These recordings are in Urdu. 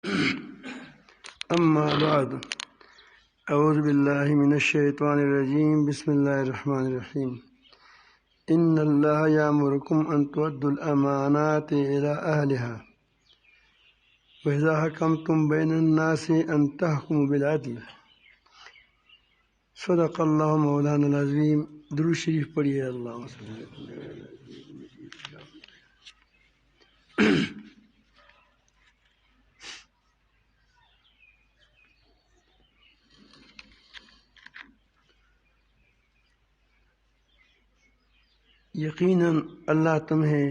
أما بعد أعوذ بالله من الشيطان الرجيم بسم الله الرحمن الرحيم إن الله يأمركم أن تؤدوا الأمانات إلى أهلها وإذا حكمتم بين الناس أن تحكموا بالعدل صدق الله مولانا العظیم۔ درود شریف پڑھیے۔ اللہم صلی اللہ علیہ وسلم۔ یقیناً اللہ تمہیں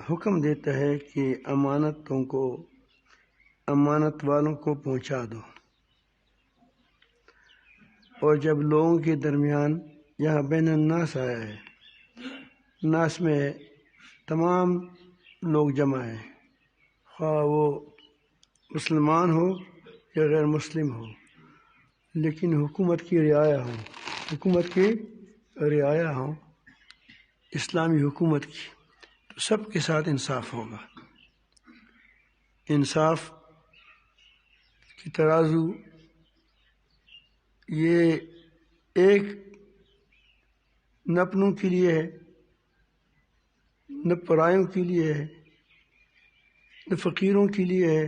حکم دیتا ہے کہ امانت والوں کو پہنچا دو، اور جب لوگوں کے درمیان یہاں بین الناس آیا ہے، ناس میں تمام لوگ جمع ہیں، خواہ وہ مسلمان ہو یا غیر مسلم ہو، لیکن حکومت کی رعایا ہو اسلامی حکومت کی، تو سب کے ساتھ انصاف ہوگا۔ انصاف کی ترازو یہ ایک نہ اپنوں کے لیے ہے، نہ پرایوں کے لیے ہے، نہ فقیروں کے لیے ہے،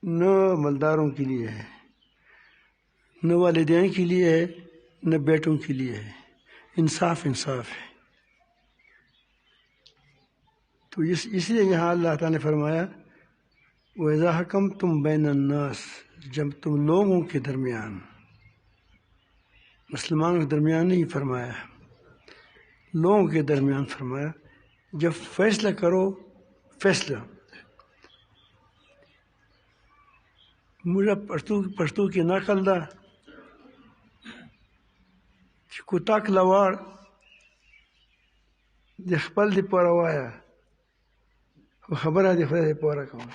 نہ مالداروں کے لیے ہے، نہ والدین کے لیے ہے، نہ بیٹوں کے لیے ہے۔ انصاف ہے۔ تو اس لیے یہاں اللہ تعالیٰ نے فرمایا وَإِذَا حَكَمْتُمْ بَيْنَ النَّاسِ، جب تم لوگوں کے درمیان، مسلمانوں کے درمیان نہیں فرمایا، لوگوں کے درمیان فرمایا، جب فیصلہ کرو، فیصلہ مجھے پشتو کی نقل دا کہ کتاک لواڑ د خپل د پاره وایا خبره د خدای د پاره کوه۔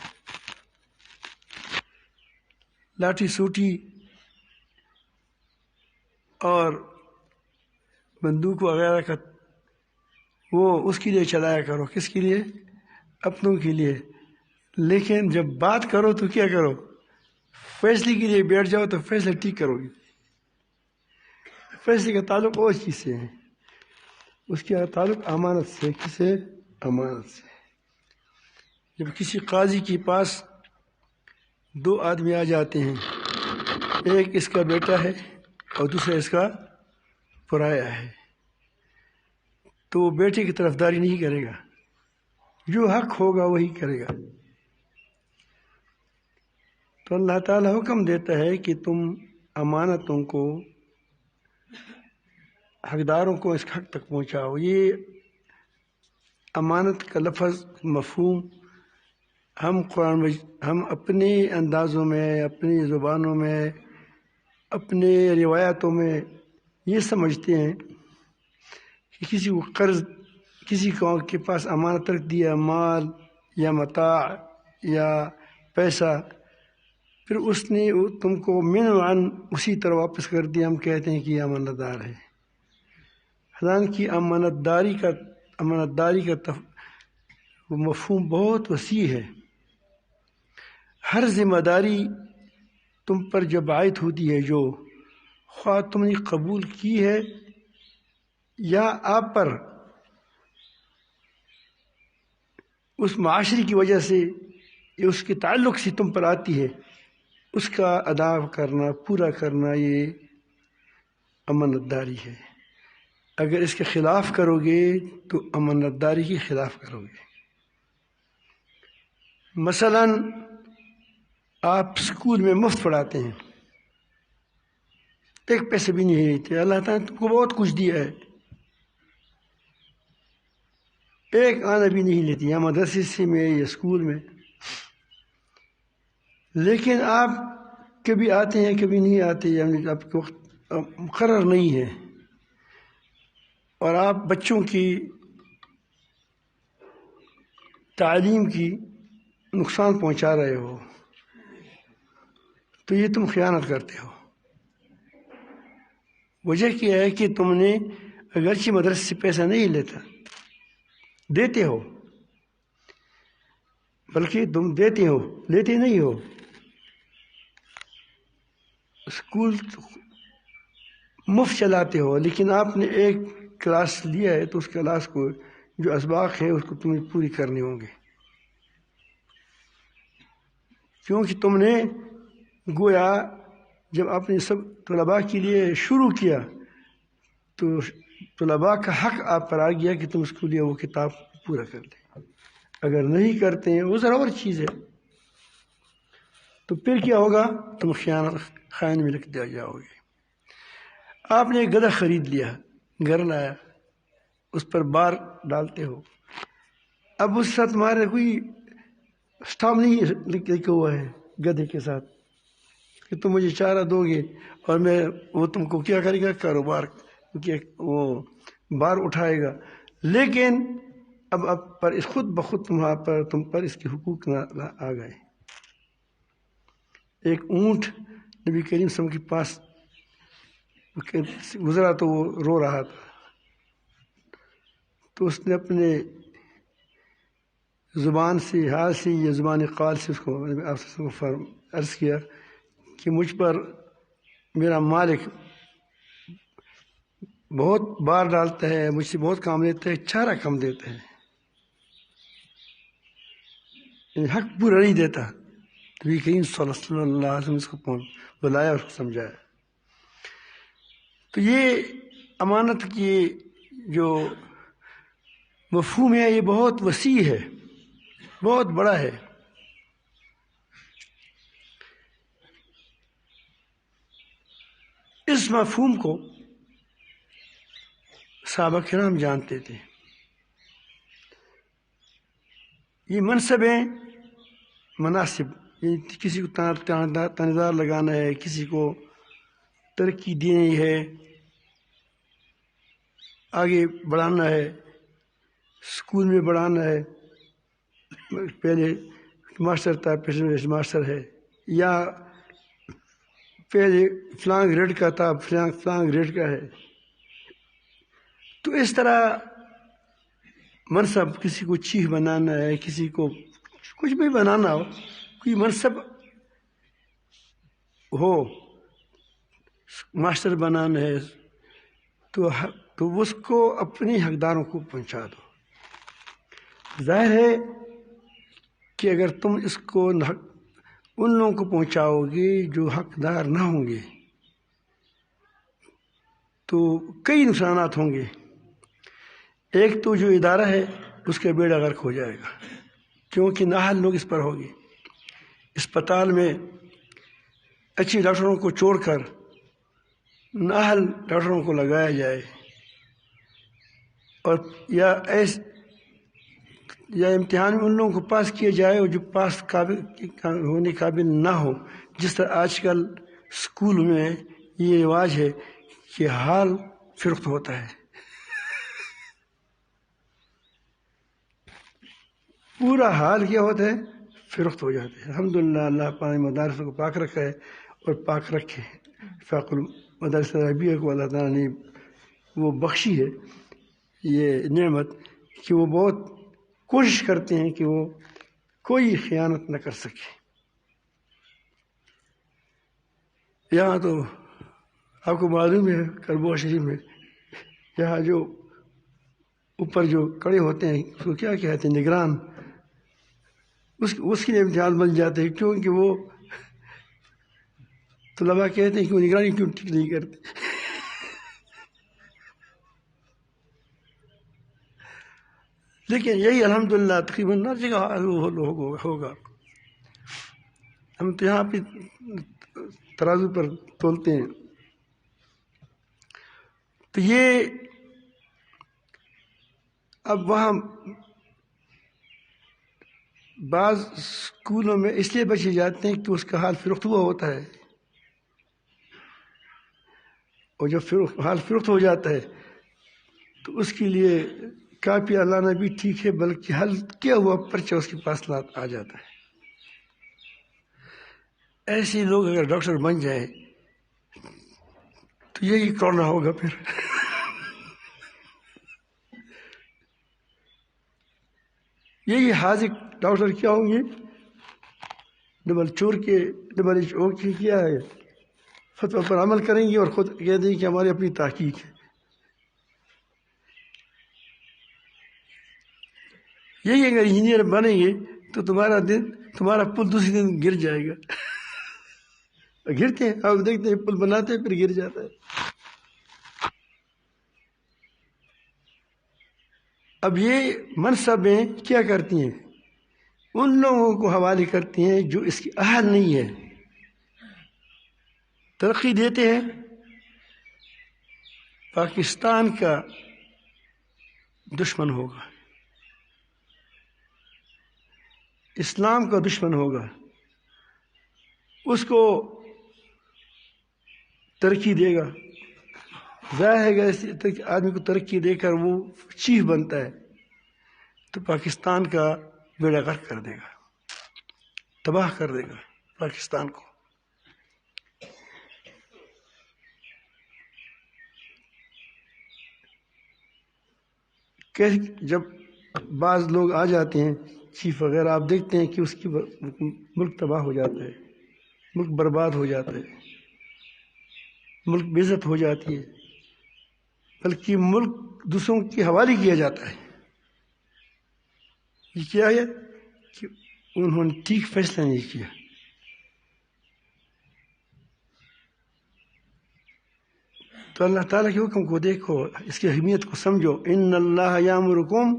لاٹھی سوٹی اور بندوق وغیرہ کا وہ اس کے لیے چلایا کرو، کس کے لیے؟ اپنوں کے لیے۔ لیکن جب بات کرو تو کیا کرو؟ فیصلے کے لیے بیٹھ جاؤ تو فیصلہ ٹھیک کرو گی۔ فیصلے کا تعلق اور چیز سے ہے، اس کا تعلق امانت سے۔ کسے؟ امانت سے۔ جب کسی قاضی کے پاس دو آدمی آ جاتے ہیں، ایک اس کا بیٹا ہے اور دوسرا اس کا پرایا ہے، تو وہ بیٹے کی طرفداری نہیں کرے گا، جو حق ہوگا وہی کرے گا۔ تو اللہ تعالیٰ حکم دیتا ہے کہ تم امانتوں کو، حقداروں کو اس حق تک پہنچاؤ۔ یہ امانت کا لفظ مفہوم ہم اپنے اندازوں میں، اپنی زبانوں میں، اپنے روایتوں میں یہ سمجھتے ہیں کہ کسی کو قرض، کسی کو کے پاس امانت رکھ دیا، مال یا متاع یا پیسہ، پھر اس نے تم کو منعن اسی طرح واپس کر دیا، ہم کہتے ہیں کہ یہ امانت دار ہے۔ حالانکہ امانت داری کا مفہوم بہت وسیع ہے۔ ہر ذمہ داری تم پر جب عائد ہوتی ہے، جو خواہ تم نے قبول کی ہے یا آپ پر اس معاشرے کی وجہ سے یا اس کے تعلق سے تم پر آتی ہے، اس کا ادا کرنا، پورا کرنا، یہ امانت داری ہے۔ اگر اس کے خلاف کرو گے تو امانت داری کے خلاف کرو گے۔ مثلاً آپ اسکول میں مفت پڑھاتے ہیں، ایک پیسے بھی نہیں لیتے، اللہ تعالیٰ نے تم کو بہت کچھ دیا ہے، ایک آنا بھی نہیں لیتی یا مدرسے میں یا اسکول میں، لیکن آپ کبھی آتے ہیں کبھی نہیں آتے، یعنی آپ کے وقت مقرر نہیں ہے، اور آپ بچوں کی تعلیم کی نقصان پہنچا رہے ہو، تو یہ تم خیانت کرتے ہو۔ وجہ کیا ہے کہ تم نے اگرچہ مدرسے سے پیسہ نہیں دیتے ہو، بلکہ تم دیتے ہو، لیتے نہیں ہو۔ اسکول مفت چلاتے ہو، لیکن آپ نے ایک کلاس لیا ہے تو اس کلاس کو جو اسباق ہیں اس کو تمہیں پوری کرنے ہوں گے، کیونکہ تم نے گویا جب اپنے سب طلباء کے لیے شروع کیا تو طلباء کا حق آپ پر آ گیا کہ تم اس کے لیے وہ کتاب پورا کر لیں۔ اگر نہیں کرتے ہیں وہ ذرا اور چیز ہے، تو پھر کیا ہوگا؟ تم خائن میں لکھ دیا جاؤ گے۔ آپ نے ایک گدھا خرید لیا، گھر لایا، اس پر بار ڈالتے ہو، اب اس ساتھ تمہارے کوئی اسٹام نہیں لکھا ہوا ہے گدھے کے ساتھ کہ تم مجھے چارہ دو گے اور میں وہ تم کو کیا کرے گا؟ کاروبار، کیونکہ وہ بار اٹھائے گا۔ لیکن اب پر خود بخود تم پر اس کے حقوق نہ آ گئے۔ ایک اونٹ نبی کریم صلی اللہ علیہ وسلم کے پاس گزرا تو وہ رو رہا تھا، تو اس نے اپنے زبان سے، حال سے یا زبان قال سے اس کو عرض کیا کہ مجھ پر میرا مالک بہت بار ڈالتا ہے، مجھ سے بہت کام لیتا ہے، چارہ کم دیتا ہے، یعنی حق پورا نہیں دیتا۔ نبی کریم صلی اللہ علیہ وسلم اس کو بلایا، اس کو سمجھایا۔ تو یہ امانت کی جو مفہوم ہے یہ بہت وسیع ہے، بہت بڑا ہے۔ اس مفہوم کو صحابہ کرام جانتے تھے۔ یہ منصبیں، مناصب، کسی کو تانے دار لگانا ہے، کسی کو ترقی دینی ہے، آگے بڑھانا ہے، اسکول میں بڑھانا ہے، پہلے ماسٹر تھا پھر ماسٹر ہے، یا پہلے فلاں گریڈ کا تھا فلاں گریڈ کا ہے، تو اس طرح منصب، کسی کو چیف بنانا ہے، کسی کو کچھ بھی بنانا ہو، کوئی منصب ہو، ماسٹر بنانا ہے تو اس کو اپنے حقداروں کو پہنچا دو۔ ظاہر ہے کہ اگر تم اس کو ان لوگوں کو پہنچاؤ گے جو حقدار نہ ہوں گے تو کئی نقصانات ہوں گے۔ ایک تو جو ادارہ ہے اس کا بیڑا غرق ہو جائے گا، کیونکہ نااہل لوگ اس پر ہوگے۔ اسپتال میں اچھے ڈاکٹروں کو چھوڑ کر نااہل ڈاکٹروں کو لگایا جائے، اور یا امتحان میں ان لوگوں کو پاس کیا جائے اور جو پاس ہونے قابل نہ ہو، جس طرح آج کل اسکول میں یہ رواج ہے کہ حال فروخت ہوتا ہے، پورا حال کیا ہوتا ہے؟ فروخت ہو جاتے ہیں۔ الحمدللہ اللہ پاک مدارس کو پاک رکھا ہے اور پاک رکھے۔ فاق المدارس العربیہ کو اللہ تعالیٰ نے وہ بخشی ہے یہ نعمت کہ وہ بہت کوشش کرتے ہیں کہ وہ کوئی خیانت نہ کر سکے۔ یہاں تو آپ کو معلوم ہے کربوہ شریف میں یہاں جو اوپر جو کڑے ہوتے ہیں اس کو کیا کہتے ہیں؟ نگران، اس کے لیے امتحان بن جاتے ہیں، کیونکہ وہ طلباء کہتے ہیں کہ وہ نگرانی کیوں ٹھیک نہیں کرتے۔ لیکن یہی الحمدللہ تقریباً ہر جگہ ہوگا۔ ہم تو یہاں پہ ترازو پر تولتے ہیں۔ تو یہ اب وہاں بعض اسکولوں میں اس لیے بچے جاتے ہیں کہ اس کا حال فروخت ہوا ہوتا ہے، اور جب حال فروخت ہو جاتا ہے تو اس کے لیے کاپی لانا بھی ٹھیک ہے، بلکہ حل کیا ہوا پرچہ اس کے پاس آ جاتا ہے۔ ایسے لوگ اگر ڈاکٹر بن جائیں تو یہی کرنا ہوگا پھر۔ یہی حاذق ڈاکٹر کیا ہوں گے؟ WHO کی کیا ہے فتویٰ پر عمل کریں گے اور خود کہہ دیں کہ ہماری اپنی تحقیق ہے. یہی اگر انجینئر بنیں گے تو تمہارا پل دوسری دن گر جائے گا. گرتے ہیں، آپ دیکھتے ہیں پل بناتے ہیں پھر گر جاتا ہے. اب یہ منصبیں کیا کرتی ہیں؟ ان لوگوں کو حوالے کرتی ہیں جو اس کی اہل نہیں ہے. ترقی دیتے ہیں. پاکستان کا دشمن ہوگا، اسلام کا دشمن ہوگا، اس کو ترقی دے گا. ظاہر ہے کہ آدمی کو ترقی دے کر وہ چیف بنتا ہے تو پاکستان کا بیڑا غرق کر دے گا، تباہ کر دے گا پاکستان کو. جب بعض لوگ آ جاتے ہیں چیف وغیرہ، آپ دیکھتے ہیں کہ اس کی ملک تباہ ہو جاتا ہے، ملک برباد ہو جاتا ہے، ملک بے عزت ہو جاتی ہے، بلکہ ملک دوسروں کے حوالے کیا جاتا ہے. یہ کیا ہے کہ انہوں نے ٹھیک فیصلہ نہیں کیا. تو اللہ تعالیٰ کے حکم کو دیکھو، اس کی اہمیت کو سمجھو. ان اللہ یامرکم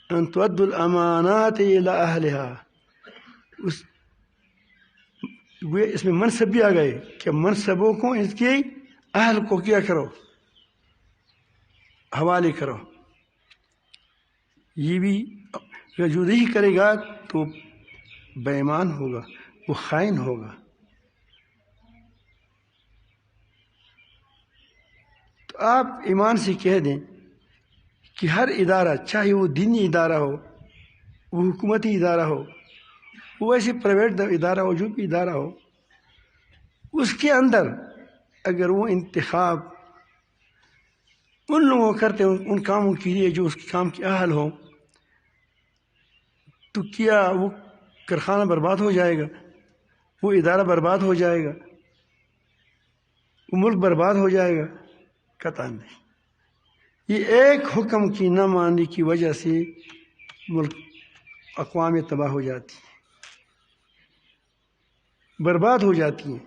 ان تؤدوا الامانات الی اہلها. اس میں منصب بھی آ گئے کہ منصبوں کو اس کے اہل کو کیا کرو، حوالے کرو. یہ بھی جو نہیں کرے گا تو بے ایمان ہوگا، وہ خائن ہوگا. تو آپ ایمان سے کہہ دیں کہ ہر ادارہ، چاہے وہ دینی ادارہ ہو، وہ حکومتی ادارہ ہو، وہ ایسے پرائیویٹ ادارہ ہو، جو بھی ادارہ ہو، اس کے اندر اگر وہ انتخاب ان لوگوں کرتے ہیں ان کاموں کے لیے جو اس کے کام کے اہل ہوں، تو کیا وہ کارخانہ برباد ہو جائے گا، وہ ادارہ برباد ہو جائے گا، وہ ملک برباد ہو جائے گا؟ قطعا نہیں. یہ ایک حکم کی نہ ماننے کی وجہ سے ملک، اقوام تباہ ہو جاتی ہیں، برباد ہو جاتی ہیں.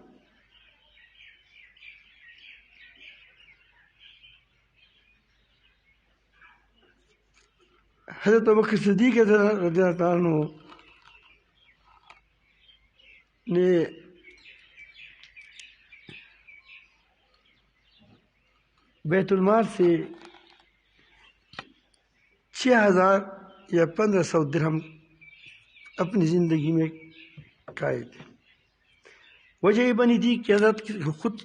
حضرت ابوبکر صدیق رضی اللہ تعالیٰ عنہ نے بیت المال سے 6000 یا 1500 درہم اپنی زندگی میں کھائے تھے. وجہ یہ بنی تھی کہ حضرت خود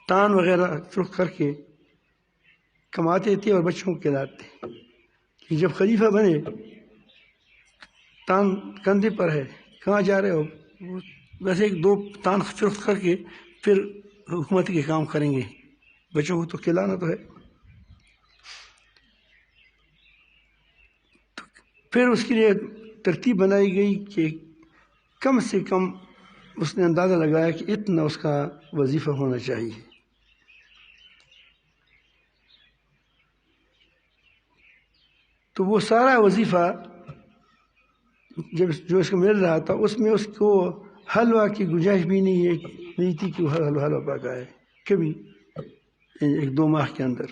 تان وغیرہ فروخت کر کے کماتے تھے اور بچوں کو کھلاتے. جب خلیفہ بنے، تان کندھے پر ہے، کہاں جا رہے ہو؟ ویسے 1-2 تان فروخت کر کے پھر حکومت کے کام کریں گے، بچوں کو تو کھلانا تو ہے. پھر اس کے لیے ترتیب بنائی گئی کہ کم سے کم اس نے اندازہ لگایا کہ اتنا اس کا وظیفہ ہونا چاہیے. تو وہ سارا وظیفہ جو اس کو مل رہا تھا، اس میں اس کو حلوہ کی گنجائش بھی نہیں تھی کہ وہ حلوہ پکائے کبھی 1-2 ماہ کے اندر.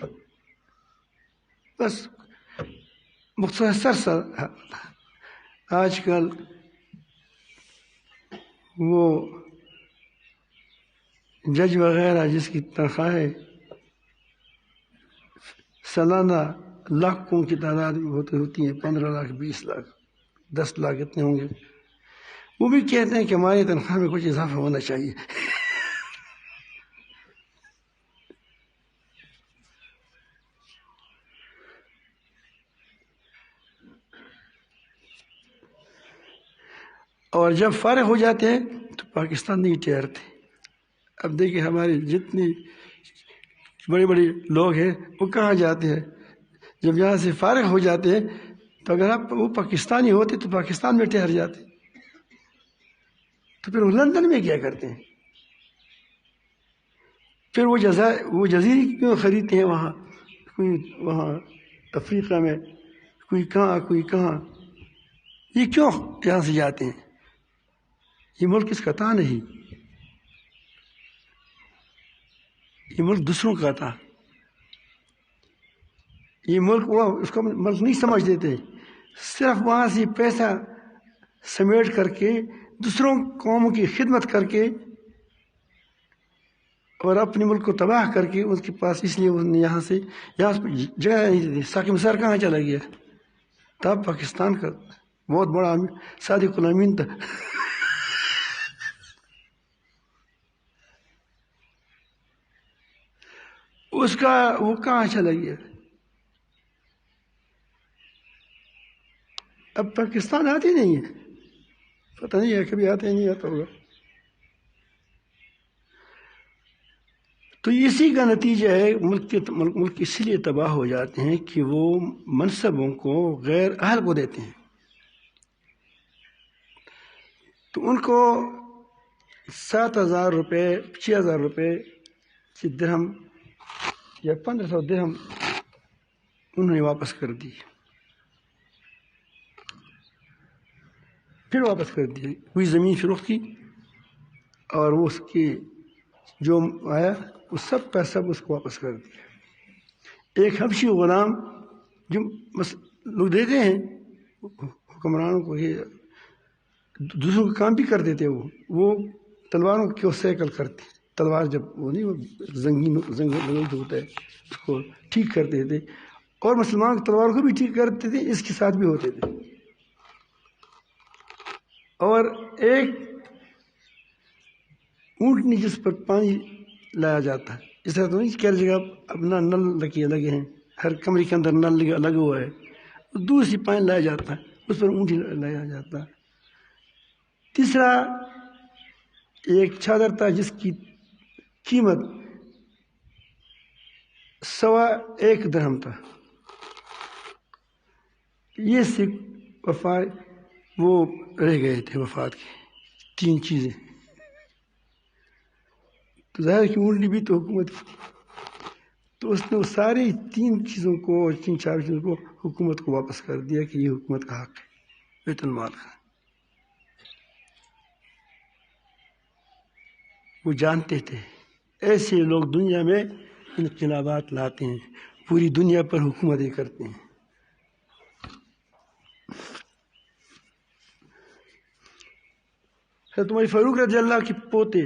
بس مختصر سا. آج کل وہ جج وغیرہ جس کی تنخواہیں سالانہ لاکھوں کی تعداد میں ہوتی ہیں، 15 لاکھ، 20 لاکھ، 10 لاکھ اتنے ہوں گے، وہ بھی کہتے ہیں کہ ہماری تنخواہ میں کچھ اضافہ ہونا چاہیے. اور جب فارغ ہو جاتے ہیں تو پاکستان نہیں ٹھہرتے. اب دیکھیں ہمارے جتنے بڑے بڑے لوگ ہیں وہ کہاں جاتے ہیں؟ جب یہاں سے فارغ ہو جاتے ہیں تو اگر وہ پاکستانی ہوتے تو پاکستان میں ٹھہر جاتے، تو پھر وہ لندن میں کیا کرتے ہیں؟ پھر وہ جزیرے کیوں خریدتے ہیں وہاں، کوئی وہاں افریقہ میں، کوئی کہاں کوئی کہاں، یہ کیوں یہاں سے جاتے ہیں؟ یہ ملک کس کا تھا؟ نہیں، یہ ملک دوسروں کا تھا. یہ ملک وہ اس کو ملک نہیں سمجھتے تھے، صرف وہاں سے پیسہ سمیٹ کر کے دوسروں قوموں کی خدمت کر کے اور اپنے ملک کو تباہ کر کے اس کے پاس، اس لیے انہوں نے یہاں جگہ نہیں دیتی. ساقی مسار کہاں چلا گیا؟ تب پاکستان کا بہت بڑا صادق الامین تھا. اس کا وہ کہاں چلا گیا؟ اب پاکستان آتی نہیں ہے، پتہ نہیں ہے کبھی آتا ہی نہیں آتا ہوگا. تو اسی کا نتیجہ ہے ملک اسی لیے تباہ ہو جاتے ہیں کہ وہ منصبوں کو غیر اہل کو دیتے ہیں. تو ان کو 7,000 روپے 6,000 روپے کی درہم یا 1,500 درہم انہوں نے واپس کر دی، پھر واپس کر دی. وہی زمین فروخت کی اور وہ اس کی جو آیا وہ سب پیسہ اس کو واپس کر دیا. ایک حبشی غلام جو لوگ دیتے ہیں حکمرانوں کو، یہ دوسروں کا کام بھی کرتے تھے، وہ تلواروں کی سیکل کرتے، تلوار جب وہ نہیں، وہ زنگ ہوتا ہے اس کو ٹھیک کرتے تھے، اور مسلمان تلوار کو بھی ٹھیک کرتے تھے، اس کے ساتھ بھی ہوتے تھے. اور ایک اونٹنی جس پر پانی لایا جاتا ہے، اس طرح تو نہیں کہ ہر جگہ اپنا نل لگے ہیں، ہر کمرے کے اندر نل لگا ہوا ہے، دور سے پانی لایا جاتا ہے، اس پر اونٹی لایا جاتا ہے. تیسرا ایک چادر تھا جس کی قیمت 1.25 درہم تھا. یہ سکھ وہ رہ گئے تھے وفات کے 3 چیزیں. تو ظاہر کی اونٹنی بھی تو حکومت، تو اس نے وہ ساری 3 چیزوں کو، 3-4 چیزوں کو حکومت کو واپس کر دیا کہ یہ حکومت کا حق ہے، بیت المال کا. وہ جانتے تھے ایسے لوگ دنیا میں انقلابات لاتے ہیں، پوری دنیا پر حکومتیں کرتے ہیں. حضرت عمر فاروق رضی اللہ کے پوتے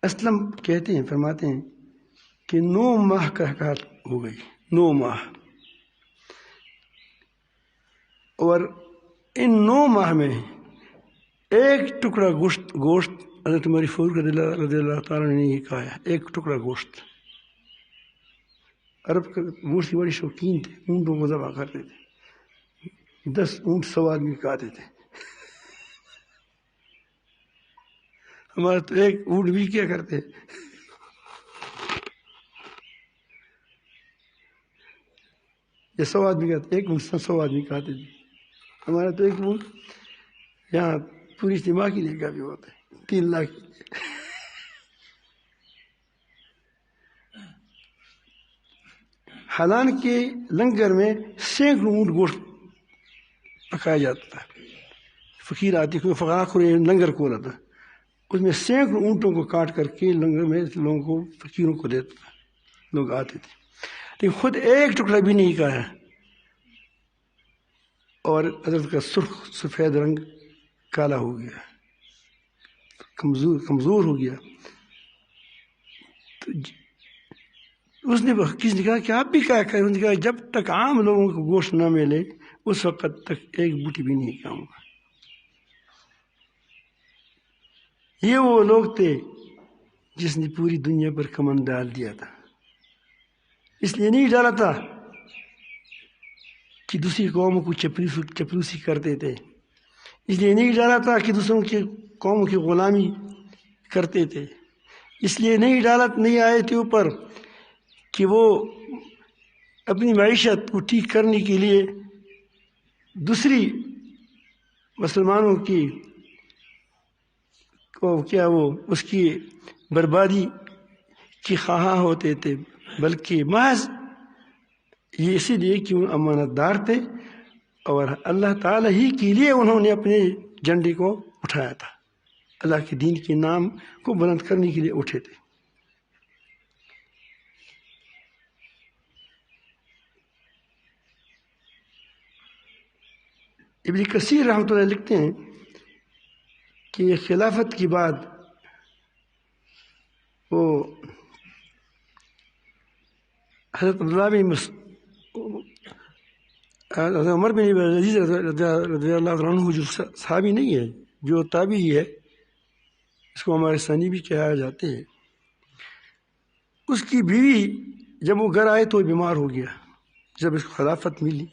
اسلم کہتے ہیں، فرماتے ہیں کہ 9 ماہ کا حکایت ہو گئی، 9 ماہ، اور ان 9 ماہ میں ایک ٹکڑا گوشت حضرت عمر فاروق رضی اللہ تعالیٰ نے نہیں کھایا. ایک ٹکڑا گوشت. عرب کا گوشت کی بڑی شوقین تھے، اونٹوں کو ذبح کرتے تھے، 10 اونٹ 100 آدمی کھاتے تھے. ہمارا تو ایک اونٹ بھی کیا کرتے، یہ 100 آدمی کھاتے، ایک اونٹ 100 آدمی کھاتے تھے. ہمارا تو ایک اونٹ یہاں پوری اجتماع کے لیے کافی ہوتا ہے، 3 لاکھ. حالانکہ لنگر میں سینکڑوں اونٹ گوشت پکایا جاتا تھا. فقیر آتی، کوئی فقراء کو لنگر کھولا تھا، اس میں سینکڑوں اونٹوں کو کاٹ کر کے لنگر میں لوگوں کو، فقیروں کو دیتا تھا. لوگ آتے تھے، لیکن خود ایک ٹکڑا بھی نہیں کھایا. اور حضرت کا سفید رنگ کالا ہو گیا، کمزور ہو گیا. تو اس نے کسی نے کہا کہ آپ بھی کیا کریں؟ انہوں نے کہا جب تک عام لوگوں کو گوشت نہ ملے اس وقت تک ایک بوٹی بھی نہیں کھاؤں گا. یہ وہ لوگ تھے جس نے پوری دنیا پر کمند ڈال دیا تھا. اس لیے نہیں ڈالا تھا کہ دوسری قوموں کو چپلوسی کرتے تھے، اس لیے نہیں ڈالا تھا کہ دوسروں کی قوموں کی غلامی کرتے تھے، اس لیے نہیں آئے تھے اوپر کہ وہ اپنی معیشت کو ٹھیک کرنے کے لیے دوسری مسلمانوں کی کیا وہ اس کی بربادی کی خواہاں ہوتے تھے، بلکہ محض یہ اسی لیے کہ وہ امانت دار تھے اور اللہ تعالیٰ ہی کے لیے انہوں نے اپنے جھنڈے کو اٹھایا تھا، اللہ کے دین کے نام کو بلند کرنے کے لیے اٹھے تھے۔ ابن کثیر رحمۃ اللہ لکھتے ہیں کہ خلافت کے بعد وہ حضرت عبداللہ بن حضرت عمر بن عزیز رضی اللہ عنہ جو صحابی نہیں ہے، جو تابعی ہے، اس کو ہمارے ثانی بھی کہا جاتے ہیں، اس کی بیوی جب وہ گھر آئے تو بیمار ہو گیا۔ جب اس کو خلافت ملی،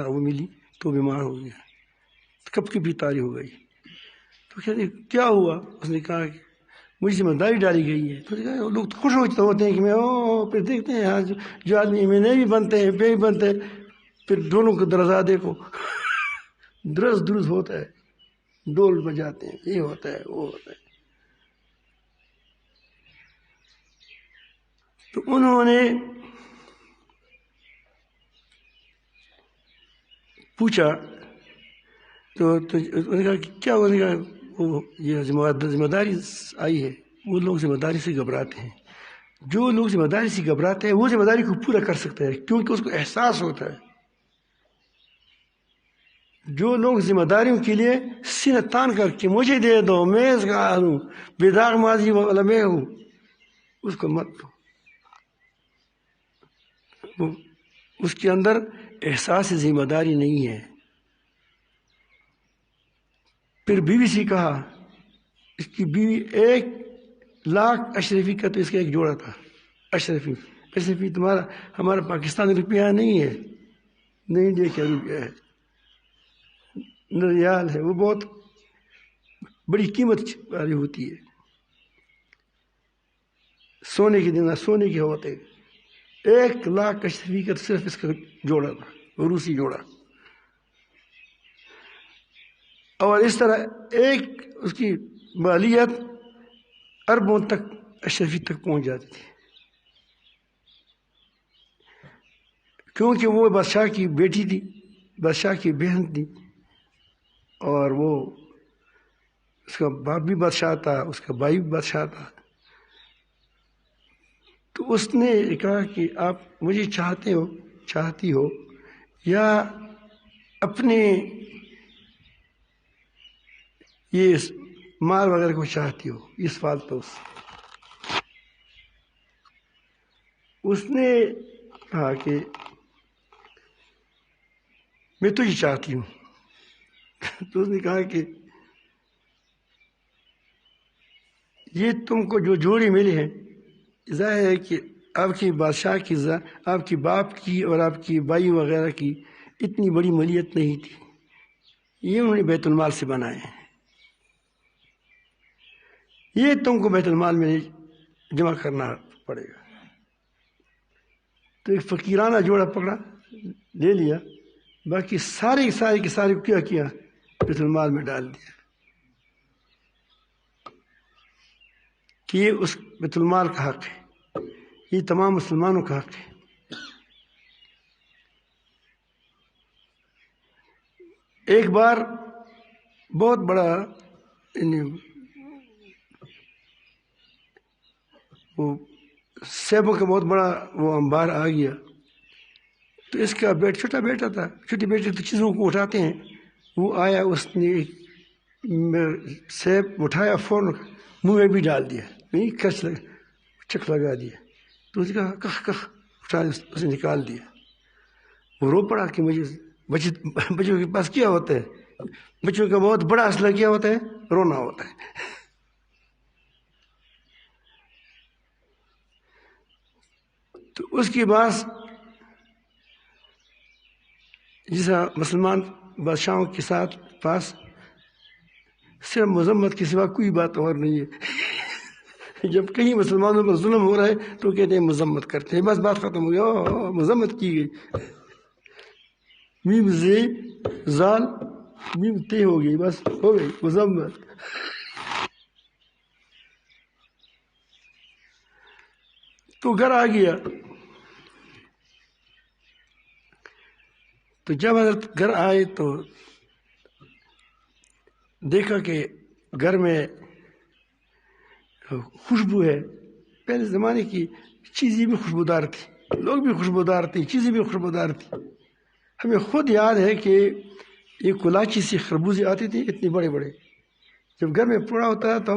وہ ملی تو بیمار ہو گیا، کب کی بھی تاری ہو گئی۔ تو کہتے کیا ہوا؟ اس نے کہا کہ مجھے ذمہ داری ڈالی گئی ہے۔ تو لوگ تو خوش ہوتے ہیں کہ میں پھر دیکھتے ہیں جو آدمی میں نہیں بھی بنتے ہیں، پہ بھی بنتے ہیں، پھر دونوں کو درزا دیکھو درز ہوتا ہے، ڈول بجاتے ہیں، یہ ہوتا ہے وہ ہوتا ہے۔ تو انہوں نے پوچھا تو انہوں نے کہا کہ کیا؟ انہوں نے کہا وہ یہ ذمہ داری آئی ہے، وہ لوگ ذمہ داری سے گھبراتے ہیں، جو لوگ ذمہ داری سے گھبراتے ہیں وہ ذمہ داری کو پورا کر سکتا ہے، کیونکہ اس کو احساس ہوتا ہے۔ جو لوگ ذمہ داریوں کے لیے سینہ تان کر کے مجھے دے دو، میں اس کا ہوں، بے داغ ماضی والا میں ہوں، اس کو مت دو۔ اس کے اندر احساس ذمہ داری نہیں ہے۔ پھر بیوی سے کہا، اس کی بیوی 1,00,000 اشرفی کا، تو اس کا ایک جوڑا تھا اشرفی تمہارا ہمارا پاکستانی روپیہ نہیں ہے، نہیں دیکھا روپیہ ہے، ریال ہے، وہ بہت بڑی قیمت والی ہوتی ہے، سونے کے دن سونے کے ہوتے۔ 1,00,000 اشرفی کا صرف اس کا جوڑا تھا، روسی جوڑا، اور اس طرح اس کی مالیت اربوں تک اشرفی تک پہنچ جاتی تھی، کیونکہ وہ بادشاہ کی بیٹی تھی، بادشاہ کی بہن تھی، اور وہ اس کا باپ بھی بادشاہ تھا، اس کا بھائی بھی بادشاہ تھا۔ تو اس نے کہا کہ آپ مجھے چاہتی ہو یا اپنے یہ مال وغیرہ کو چاہتی ہو؟ اس فالتو اس نے کہا کہ میں تجھے چاہتی ہوں۔ تو اس نے کہا کہ یہ تم کو جو جوڑی ملی ہے، ظاہر ہے کہ آپ کی بادشاہ کی، آپ کی باپ کی اور آپ کی بھائی وغیرہ کی اتنی بڑی مالیت نہیں تھی، یہ انہوں نے بیت المال سے بنائے ہیں، یہ تم کو بیت المال میں جمع کرنا پڑے گا۔ تو ایک فقیرانہ جوڑا پکڑا، لے لیا، باقی سارے کے سارے کیا بیت المال میں ڈال دیا، کہ یہ اس بیت المال کا حق ہے، یہ تمام مسلمانوں کا حق ہے۔ ایک بار بہت بڑا وہ سیبوں کا بہت بڑا وہ انبار آ گیا، تو اس کا چھوٹا بیٹا تھا، چھوٹی بیٹی تو چیزوں کو اٹھاتے ہیں، وہ آیا، اس نے سیب اٹھایا، فوراً منہ میں بھی ڈال دیا، چک لگا دیا، تو اس نے کہا کخ اٹھا، اس نے نکال دیا۔ وہ رو پڑا کہ مجھے بچوں کے پاس کیا ہوتا ہے، بچوں کا بہت بڑا اسلحہ کیا ہوتا ہے؟ رونا ہوتا ہے۔ تو اس کے بعد جیسا مسلمان بادشاہوں کے ساتھ پاس صرف مذمت کے سوا کوئی بات اور نہیں ہے۔ جب کہیں مسلمانوں پر ظلم ہو رہا ہے تو کہتے ہیں مذمت کرتے ہیں، بس بات ختم ہو گئی، مذمت کی گئی۔ میم زی زال میم تے ہو گئی، بس ہو گئی مزمل. تو گھر آ گیا. تو جب حضرت گھر آئے تو دیکھا کہ گھر میں خوشبو ہے. پہلے زمانے کی چیزیں بھی خوشبودار تھی، لوگ بھی خوشبودار تھے، چیزیں بھی خوشبودار تھی. ہمیں خود یاد ہے کہ ایک کلاچی سی خربوزے آتی تھی اتنے بڑے بڑے. جب گھر میں پڑا ہوتا تو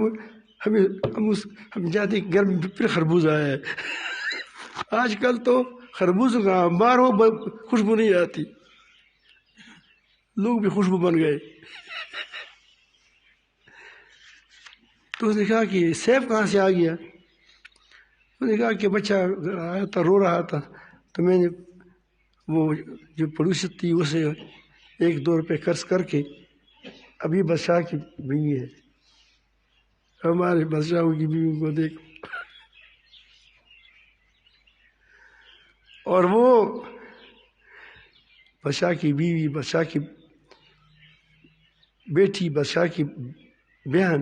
ہم جاتے کہ گھر میں پھر خربوزہ آیا ہے. آج کل تو خربوزوں کا انبار ہو خوشبو نہیں آتی، لوگ بھی خوشبو بن گئے. تو اس نے کہا کہ سیب کہاں سے آ گیا؟ اس نے کہا کہ بچہ آیا تھا رو رہا تھا تو میں نے وہ جو پڑوسی تھی اسے 1-2 روپے قرض کر کے، ابھی بادشاہ کی بیوی ہے، ہمارے بادشاہوں کی بیوی کو دیکھ. اور وہ بادشاہ کی بیوی، بادشاہ کی بیٹی، بادشاہ کی بہن،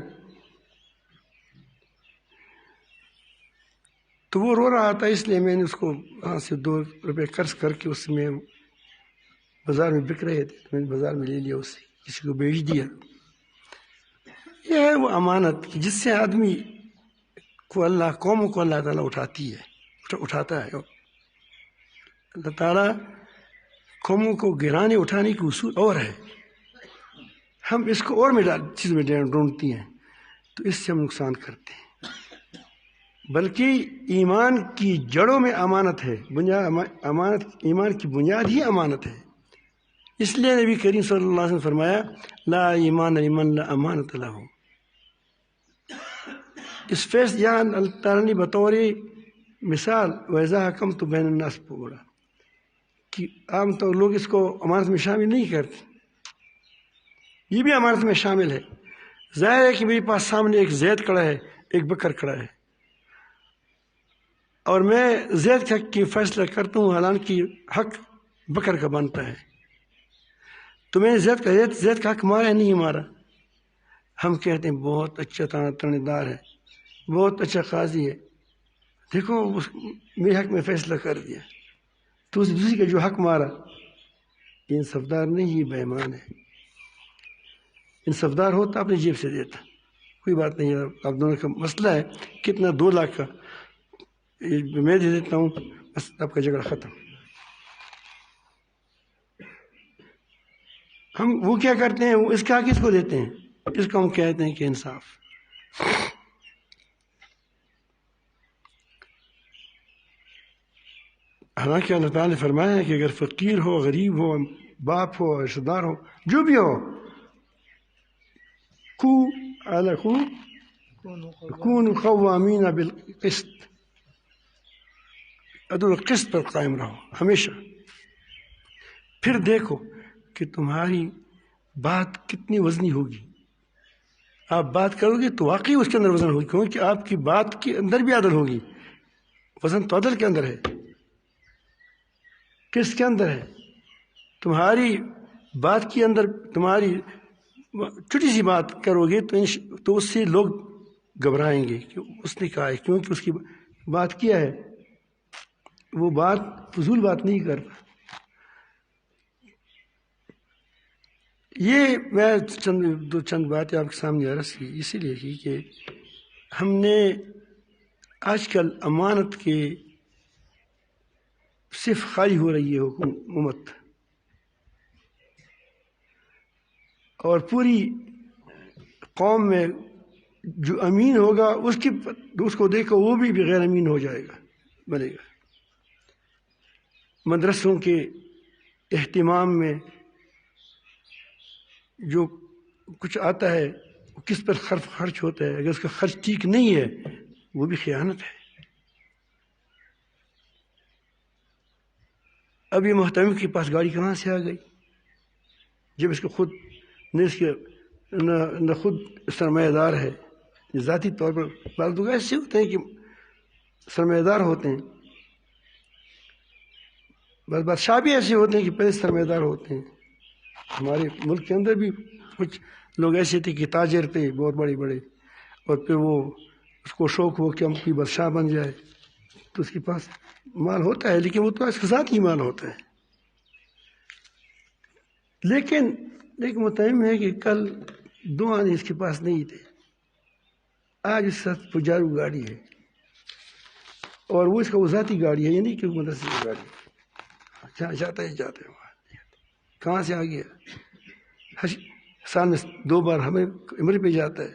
تو وہ رو رہا تھا، اس لیے میں نے اس کو وہاں سے 2 روپے قرض کر کے اس میں بازار میں بک رہے تھے، میں نے بازار میں لے لیا، اسے کسی کو بیچ دیا. یہ ہے وہ امانت جس سے آدمی کو قوموں کو اللہ تعالیٰ اٹھاتا ہے. اللہ تعالیٰ قوموں کو گرانے اٹھانے کی اصول اور ہے، ہم اس کو اور چیز میں ڈھونڈتی ہیں تو اس سے ہم نقصان کرتے ہیں. بلکہ ایمان کی جڑوں میں امانت ہے، ایمان کی بنیاد ہی امانت ہے. اس لیے نبی کریم صلی اللہ علیہ وسلم فرمایا لا ایمان لمن لا امانت لہ. اس فیصل یہاں اللہ تعالیٰ نے بطور مثال وَإِذَا حَكَمْتُم بَيْنَ النَّاسِ بولا کہ عام طور لوگ اس کو امانت میں شامل نہیں کرتے. یہ بھی امانت میں شامل ہے. ظاہر ہے کہ میرے پاس سامنے ایک زید کھڑا ہے، ایک بکر کھڑا ہے، اور میں زید کے حق کی فیصلہ کرتا ہوں حالانکہ حق بکر کا بنتا ہے. تو میں نے زید کا حق مارا ہے نہیں مارا؟ ہم کہتے ہیں بہت اچھا تانے دار ہے، بہت اچھا قاضی ہے، دیکھو میرے حق میں فیصلہ کر دیا. تو اس دوسری کا جو حق مارا، یہ انصافدار نہیں، یہ بے ایمان ہے. انصافدار ہوتا اپنی جیب سے دیتا. کوئی بات نہیں، آپ دونوں کا مسئلہ ہے کتنا 2 لاکھ کا، میں دے دیتا ہوں، بس آپ کا جھگڑا ختم. ہم وہ کیا کرتے ہیں، اس کا حق کس کو دیتے ہیں؟ اس کو ہم کہتے ہیں کہ انصاف. حالانکہ اللہ تعالیٰ نے فرمایا ہے کہ اگر فقیر ہو، غریب ہو، باپ ہو، رشتہ دار ہو، جو بھی ہو، کونوا قوامین بالقسط، عدل قسط پر قائم رہو ہمیشہ. پھر دیکھو کہ تمہاری بات کتنی وزنی ہوگی. آپ بات کرو گے تو واقعی اس کے اندر وزن ہوگی، کیونکہ آپ کی بات کے اندر بھی عدل ہوگی. وزن تو عدل کے اندر ہے، کس کے اندر ہے؟ تمہاری بات کے اندر تمہاری چھوٹی سی بات کرو گے تو اس سے لوگ گھبرائیں گے کہ اس نے کہا ہے، کیونکہ اس کی بات کیا ہے، وہ بات فضول بات نہیں کرتا. یہ میں چند باتیں آپ کے سامنے عرض کی اسی لیے کی کہ ہم نے آج کل امانت کے صرف خالی ہو رہی ہے حکومت، اور پوری قوم میں جو امین ہوگا اس کو دیکھو وہ بھی غیر امین ہو جائے گا، بنے گا. مدرسوں کے اہتمام میں جو کچھ آتا ہے وہ کس پر خرچ ہوتا ہے، اگر اس کا خرچ ٹھیک نہیں ہے وہ بھی خیانت ہے. اب یہ محتمم کے پاس گاڑی کہاں سے آ گئی جب اس کو خود نہ خود سرمایہ دار ہے. ذاتی طور پر بعض لوگ ایسے ہوتے ہیں کہ سرمایہ دار ہوتے ہیں بس بادشاہ بھی ایسے ہوتے ہیں کہ پہلے سرمایہ دار ہوتے ہیں. ہمارے ملک کے اندر بھی کچھ لوگ ایسے تھے کہ تاجر تھے بہت بڑے بڑے، اور پھر وہ اس کو شوق ہو کہ ہم کوئی بادشاہ بن جائے، تو اس کے پاس مال ہوتا ہے، لیکن وہ تو اس کے ساتھ ہی مال ہوتا ہے. لیکن ایک متعین ہے کہ کل 2 آنے اس کے پاس نہیں تھے، آج اس کے ساتھ پجارو گاڑی ہے، اور وہ اس کا وہ ذاتی گاڑی ہے، یعنی کہ مدرسے کی گاڑی. جہاں جاتا ہے جاتے ہیں. کہاں سے آ گیا؟ سال میں 2 بار ہمیں عمرے پہ جاتا ہے.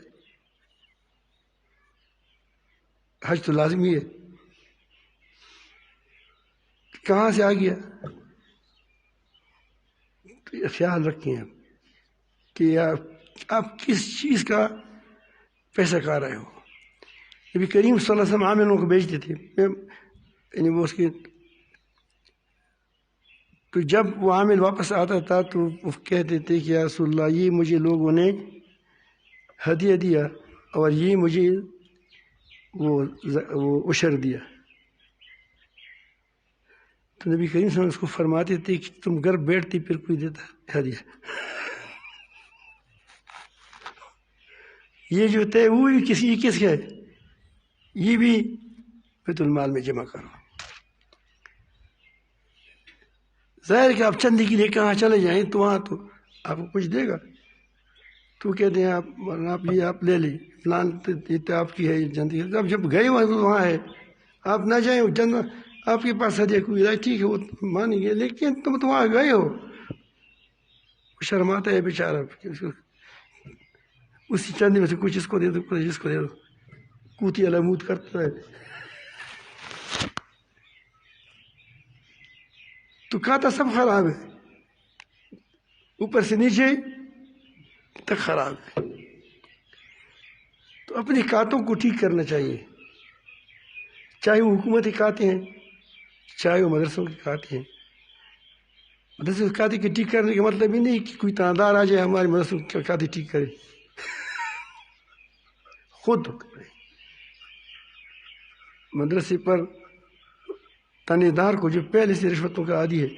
حج تو لازمی ہے. کہاں سے آ گیا؟ تو خیال رکھیں کہ آپ کس چیز کا پیسہ کھا رہے ہو. نبی کریم صلی اللہ علیہ وسلم عاملوں کو بیچتے تھے، یعنی وہ اس کے، تو جب وہ عامل واپس آتا تھا تو وہ کہتے تھے کہ یا رسول اللہ، یہ مجھے لوگوں نے ہدیہ دیا اور یہ مجھے وہ عشر دیا. تو نبی کریم صلی اللہ علیہ وسلم اس کو فرماتے تھے کہ تم گھر بیٹھتے پھر کوئی دیتا ہدیہ. یہ جو تھے وہ بھی کس کا ہے، یہ بھی بیت المال میں جمع کرو. ظاہر کہ آپ چندے کے لیے کہاں چلے جائیں تو وہاں تو آپ کو کچھ دے گا، تو کہتے ہیں آپ یہ آپ لے لیں فلان تو آپ کی ہے چندی. اب جب گئے وہاں ہے، آپ نہ جائیں چند آپ کے پاس ہدیہ کوئی رائے ٹھیک ہے وہ مانیں گے، لیکن تم تو وہاں گئے ہو. شرماتا ہے بیچارہ، اسی چندے میں سے کچھ اس کو دے دو کچھ اس کو دے دو، کوتی علامود کرتا ہے. تو کھاتا سب خراب ہے، اوپر سے نیچے تک خراب ہے. تو اپنے کھاتوں کو ٹھیک کرنا چاہیے، چاہے وہ حکومتی کھاتے ہیں چاہے وہ مدرسوں کے کھاتے ہیں. مدرسے کے کھاتے کے ٹھیک کرنے کا مطلب یہ نہیں کہ کوئی تاندار آ جائے ہمارے مدرسوں کے کھاتے ٹھیک کرے، خود مدرسے پر تانے دار کو جو پہلے سے رشوتوں کا عادی ہے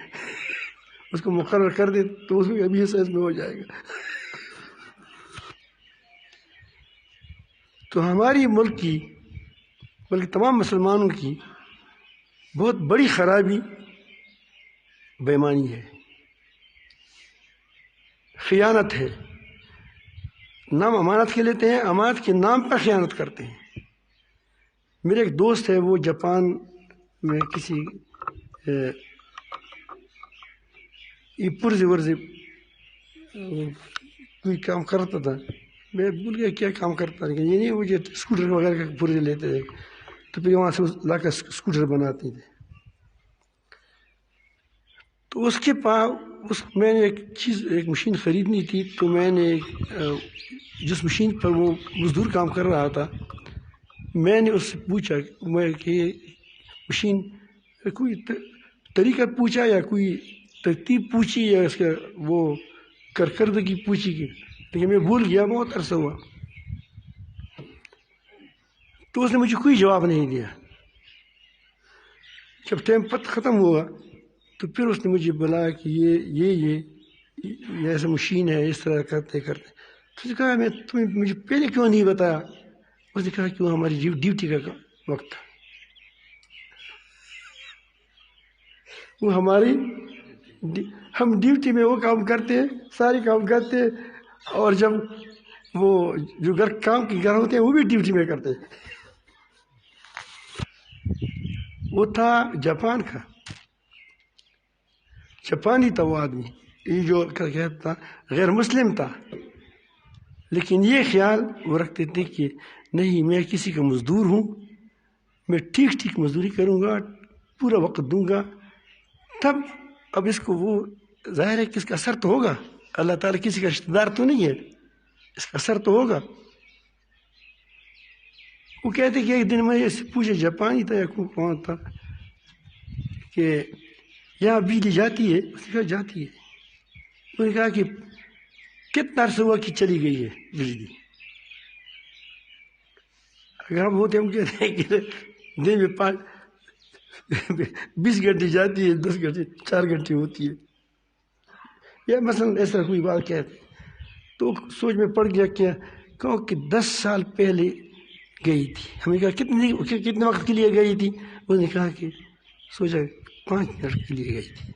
اس کو مقرر کر دے تو اس میں ابھی سائز میں ہو جائے گا. تو ہماری ملک کی بلکہ تمام مسلمانوں کی بہت بڑی خرابی بے ایمانی ہے، خیانت ہے. نام امانت کے لیتے ہیں، امانت کے نام پر خیانت کرتے ہیں. میرے ایک دوست ہے، وہ جاپان میں کسی پرزے ورزے کوئی کام کرتا تھا، میں بھول گیا کیا کام کرتا تھا، یعنی وہ جو اسکوٹر وغیرہ کا پرزے لیتے تھے تو پھر وہاں سے لا کر اسکوٹر بناتے تھے. تو اس کے پاس میں نے ایک مشین خریدنی تھی، تو میں نے جس مشین پر وہ مزدور کام کر رہا تھا میں نے اس سے پوچھا کہ مشین کوئی طریقہ پوچھا یا کوئی ترتیب پوچھی یا اس کا وہ کارکردگی پوچھی کی، لیکن میں بھول گیا، بہت عرصہ ہوا. تو اس نے مجھے کوئی جواب نہیں دیا. جب ٹائم ختم ہوا تو پھر اس نے مجھے بلایا کہ یہ ایسا مشین ہے، اس طرح کرتے تو اس نے کہا تمہیں مجھے پہلے کیوں نہیں بتایا؟ اس نے کہا کہ وہ ہماری ڈیوٹی کا وقت تھا، وہ ہماری ہم ڈیوٹی میں وہ کام کرتے ہیں، سارے کام کرتے ہیں، اور جب وہ جو کام کے گھر ہوتے ہیں وہ بھی ڈیوٹی میں کرتے ہیں. وہ تھا جاپان کا، جاپانی تھا وہ آدمی، یہ جو کہتا غیر مسلم تھا، لیکن یہ خیال وہ رکھتے تھے کہ نہیں میں کسی کا مزدور ہوں، میں ٹھیک مزدوری کروں گا، پورا وقت دوں گا. تب اب اس کو وہ ظاہر ہے کہ اس کا اثر تو ہوگا، اللہ تعالیٰ کسی کا رشتہ دار تو نہیں ہے، اس کا اثر تو ہوگا. وہ کہتے کہ ایک دن میں اس سے پوچھے، جاپانی تھا یا کون تھا، کہ یہاں بجلی جاتی ہے؟ اس نے کہا جاتی ہے. انہوں نے کہا کہ کتنا عرصہ ہوا کہ چلی گئی ہے بجلی؟ اگر ہم ہوتے ہم کہتے ہیں کہ دن میں 20 گھنٹے جاتی ہے، 10 گھنٹے 4 گھنٹے ہوتی ہے، یا مثلاً ایسا کوئی بات کہتے تو سوچ میں پڑ گیا کہ 10 سال پہلے گئی تھی. ہمیں کہا کتنے وقت کے لیے گئی تھی؟ اس نے کہا کہ سوچا 5 منٹ کے لیے گئی تھی.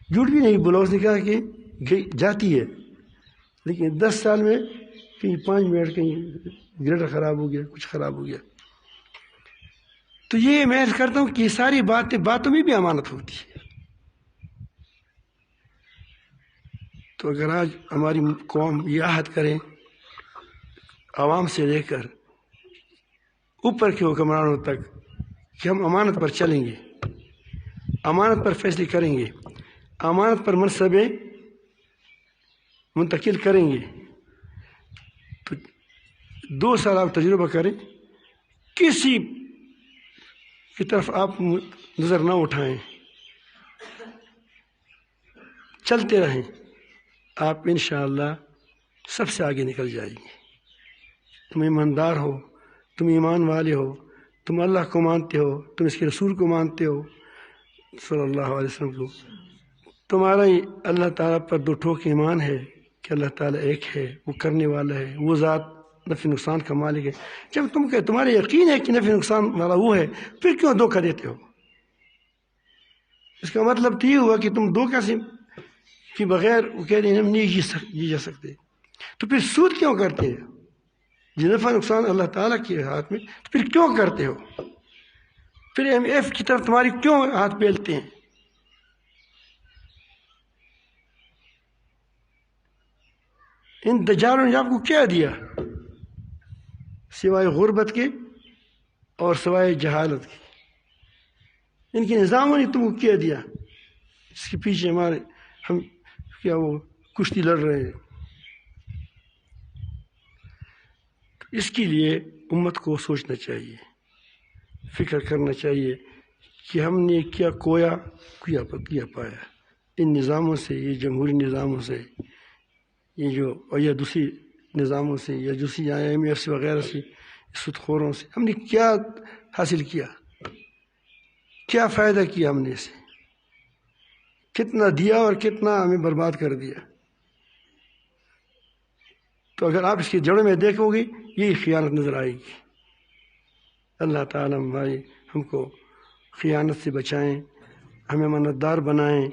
جھوٹ بھی نہیں بولا، اس نے کہا کہ جاتی ہے، لیکن 10 سال میں کہیں 5 منٹ کہیں گریڈر خراب ہو گیا، کچھ خراب ہو گیا. تو یہ میں کرتا ہوں کہ یہ ساری باتوں میں بھی امانت ہوتی ہے. تو اگر آج ہماری قوم یہ عہد کریں عوام سے لے کر اوپر کے حکمرانوں تک کہ ہم امانت پر چلیں گے، امانت پر فیصلے کریں گے، امانت پر منصبیں منتقل کریں گے، تو 2 سال آپ تجربہ کریں، کسی کی طرف آپ نظر نہ اٹھائیں، چلتے رہیں، آپ انشاءاللہ سب سے آگے نکل جائیں گے. تم ایماندار ہو، تم ایمان والے ہو، تم اللہ کو مانتے ہو، تم اس کے رسول کو مانتے ہو صلی اللہ علیہ وسلم کو، تمہارا ہی اللہ تعالیٰ پر 2 ٹوک ایمان ہے کہ اللہ تعالیٰ ایک ہے، وہ کرنے والا ہے، وہ ذات نفع نقصان کا مالک ہے. جب تمہارا یقین ہے کہ نفع نقصان والا وہ ہے، پھر کیوں دھوکہ دیتے ہو؟ اس کا مطلب تو یہ ہوا کہ تم دھوکہ سے کے بغیر وہ کہہ رہے ہیں ہم نہیں جی جا سکتے. تو پھر سود کیوں کرتے ہیں؟ جی نفع نقصان اللہ تعالیٰ کے ہاتھ میں، تو پھر کیوں کرتے ہو؟ پھر IMF کی طرف تمہاری کیوں ہاتھ پھیلتے ہیں؟ ان دجالوں نے آپ کو کیا دیا سوائے غربت کے اور سوائے جہالت کے؟ ان کے نظاموں نے تم کو کیا دیا اس کے پیچھے ہم کیا وہ کشتی لڑ رہے ہیں؟ اس کے لیے امت کو سوچنا چاہیے، فکر کرنا چاہیے کہ ہم نے کیا کیا پایا ان نظاموں سے، یہ جمہوری نظاموں سے، یہ جو یا دوسری نظاموں سے، یا دوسری IMF سے وغیرہ سے، سود خوروں سے ہم نے کیا حاصل کیا، کیا فائدہ کیا ہم نے اسے، کتنا دیا اور کتنا ہمیں برباد کر دیا. تو اگر آپ اس کی جڑوں میں دیکھو گے یہی خیانت نظر آئے گی. اللہ تعالیٰ ہم کو خیانت سے بچائیں، ہمیں امانتدار بنائیں.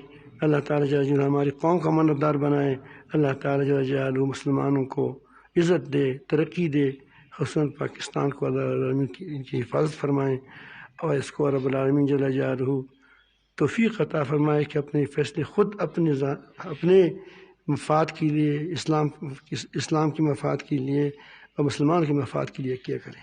اللہ تعالیٰ جل جلالہ ہماری قوم کا امانتدار بنائیں. اللہ تعالیٰ جل جلالہ مسلمانوں کو عزت دے، ترقی دے، خصوصاً پاکستان کو اللہ العالمین ان کی حفاظت فرمائیں، اور اس کو رب العالمین جل جلالہ توفیق عطا فرمائے کہ اپنے فیصلے خود اپنے مفاد کے لیے، اسلام کے مفاد کے لیے اور مسلمان کے مفاد کے لیے کیا کریں.